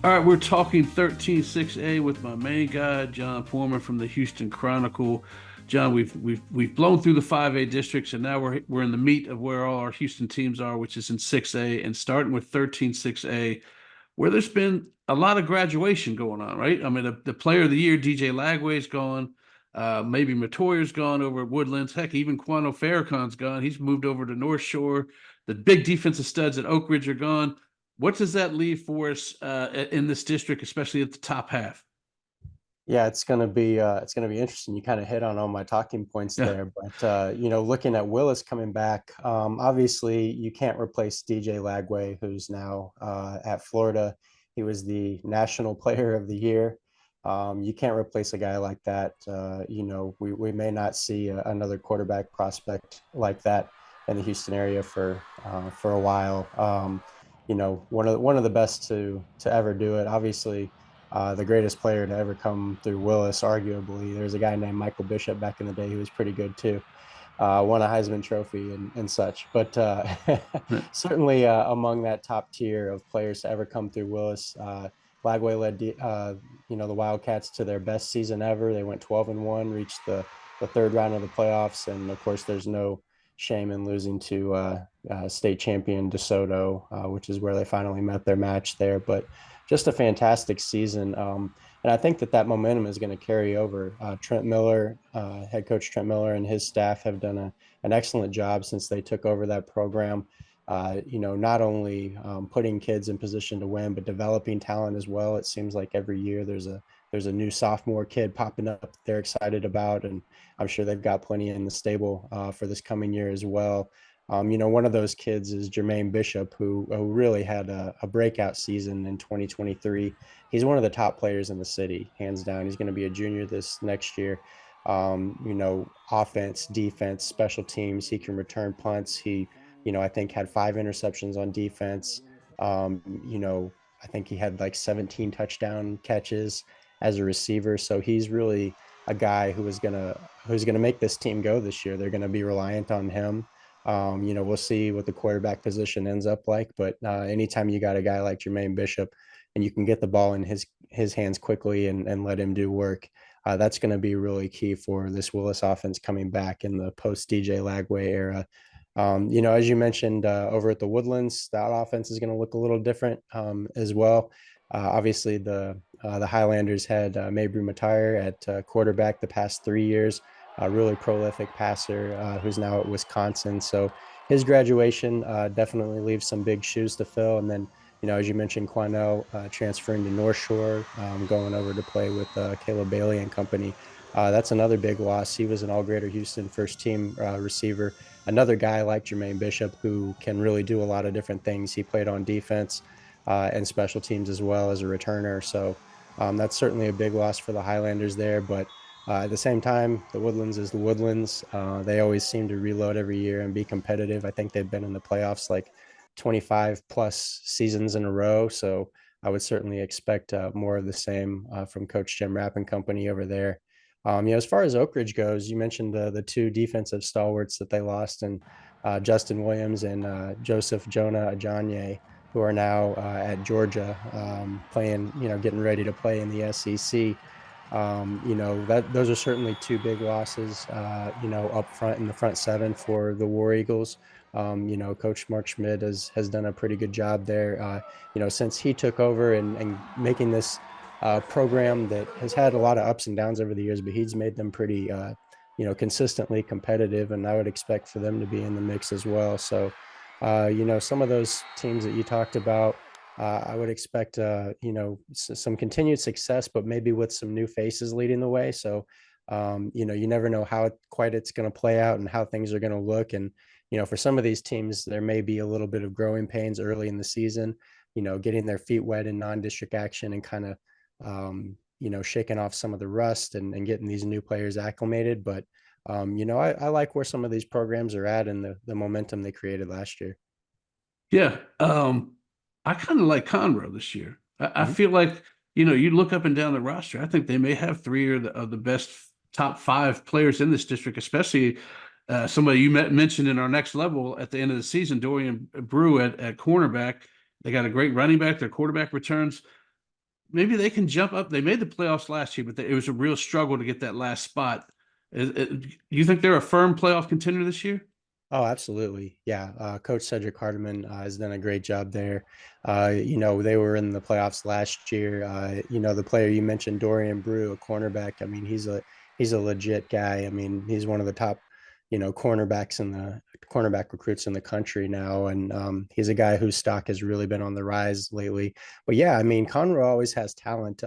All right, we're talking 13-6A with my main guy, Jon Poorman from the Houston Chronicle. John, we've blown through the 5A districts, and now we're in the meat of where all our Houston teams are, which is in 6A, and starting with 13-6A, where there's been a lot of graduation going on, right? I mean, the player of the year, DJ Lagway's gone. Maybe Matoya's gone over at Woodlands. Heck, even Quano Farrakhan's gone. He's moved over to North Shore. The big defensive studs at Oak Ridge are gone. What does that leave for us in this district, especially at the top half? Yeah, it's gonna be interesting. You kind of hit on all my talking points Yeah. there, but looking at Willis coming back, obviously you can't replace DJ Lagway, who's now at Florida. He was the National Player of the Year. You can't replace a guy like that. We may not see another quarterback prospect like that in the Houston area for a while. One of the best to ever do it. Obviously, the greatest player to ever come through Willis, arguably. There's a guy named Michael Bishop back in the day who was pretty good too. Won a Heisman Trophy and such. But certainly among that top tier of players to ever come through Willis, Lagway led the Wildcats to their best season ever. They went 12-1, reached the third round of the playoffs, and of course, there's no shame in losing to state champion DeSoto, which is where they finally met their match there. But just a fantastic season. And I think that momentum is going to carry over. Trent Miller, head coach Trent Miller, and his staff have done an excellent job since they took over that program. Not only putting kids in position to win, but developing talent as well. It seems like every year there's a new sophomore kid popping up that they're excited about, and I'm sure they've got plenty in the stable for this coming year as well. One of those kids is Jermaine Bishop, who really had a breakout season in 2023. He's one of the top players in the city, hands down. He's going to be a junior this next year. Offense, defense, special teams. He can return punts. I think had 5 interceptions on defense. I think he had like 17 touchdown catches as a receiver. So he's really a guy who's gonna make this team go this year. They're going to be reliant on him. We'll see what the quarterback position ends up like, but anytime you got a guy like Jermaine Bishop and you can get the ball in his hands quickly and let him do work, that's going to be really key for this Willis offense coming back in the post DJ Lagway era. As you mentioned over at the Woodlands, that offense is going to look a little different as well. Obviously, the Highlanders had Mabry Matire at quarterback the past 3 years, a really prolific passer who's now at Wisconsin. So his graduation definitely leaves some big shoes to fill. And then, as you mentioned, Quanell transferring to North Shore, going over to play with Caleb Bailey and company. That's another big loss. He was an All Greater Houston first team receiver. Another guy like Jermaine Bishop who can really do a lot of different things. He played on defense and special teams as well as a returner. So that's certainly a big loss for the Highlanders there. But at the same time, the Woodlands is the Woodlands. They always seem to reload every year and be competitive. I think they've been in the playoffs like 25 plus seasons in a row. So I would certainly expect more of the same from Coach Jim Rapp and company over there. As far as Oak Ridge goes, you mentioned the two defensive stalwarts that they lost, and Justin Williams and Joseph Jonah Ajanye, who are now at Georgia playing, getting ready to play in the SEC. That those are certainly two big losses, up front in the front seven for the War Eagles. Coach Mark Schmidt has done a pretty good job there. Since he took over and making this program that has had a lot of ups and downs over the years, but he's made them pretty, consistently competitive, and I would expect for them to be in the mix as well. So, some of those teams that you talked about, I would expect, some continued success, but maybe with some new faces leading the way. So, you never know how quite it's going to play out and how things are going to look. And, for some of these teams, there may be a little bit of growing pains early in the season, getting their feet wet in non-district action and kind of, shaking off some of the rust and getting these new players acclimated. But, I like where some of these programs are at and the momentum they created last year. Yeah. I kind of like Conroe this year. I Mhm. feel like, you look up and down the roster. I think they may have three of the best top five players in this district, especially somebody you mentioned in our next level at the end of the season, Dorian Brew at cornerback. They got a great running back. Their quarterback returns. maybe they can jump up. They made the playoffs last year, but it was a real struggle to get that last spot. You think they're a firm playoff contender this year? Oh, absolutely. Yeah. Coach Cedric Hardiman has done a great job there. They were in the playoffs last year. The player you mentioned, Dorian Brew, a cornerback. I mean, he's a legit guy. I mean, he's one of the top, cornerback recruits in the country now. And he's a guy whose stock has really been on the rise lately. But yeah, I mean, Conroe always has talent.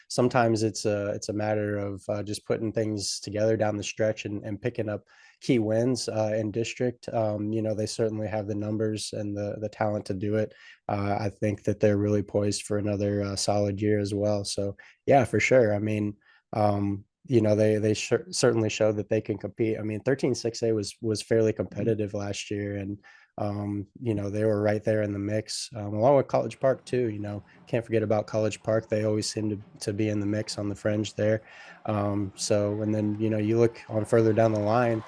Sometimes it's a matter of just putting things together down the stretch and picking up key wins in district. They certainly have the numbers and the talent to do it. I think that they're really poised for another solid year as well. So yeah, for sure. I mean, they certainly showed that they can compete. I mean, 13-6A was fairly competitive last year, and they were right there in the mix, along with College Park too. Can't forget about College Park. They always seem to be in the mix on the fringe there. And then you look on further down the line.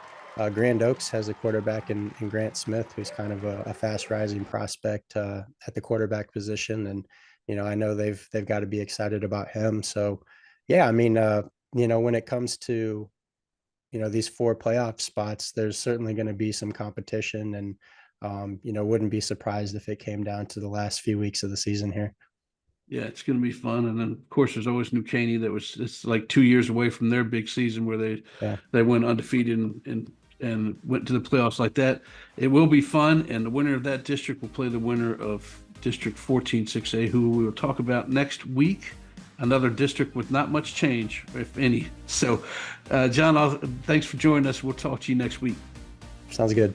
Grand Oaks has a quarterback in Grant Smith, who's kind of a fast rising prospect at the quarterback position, and I know they've got to be excited about him. So, yeah, I mean, when it comes to these 4 playoff spots, there's certainly going to be some competition, and wouldn't be surprised if it came down to the last few weeks of the season here. Yeah, it's going to be fun. And then, of course, there's always New Caney it's like 2 years away from their big season where Yeah. they went undefeated and went to the playoffs like that. It will be fun, and the winner of that district will play the winner of District 14-6A, who we will talk about next week. Another district with not much change, if any. So, John, thanks for joining us. We'll talk to you next week. Sounds good.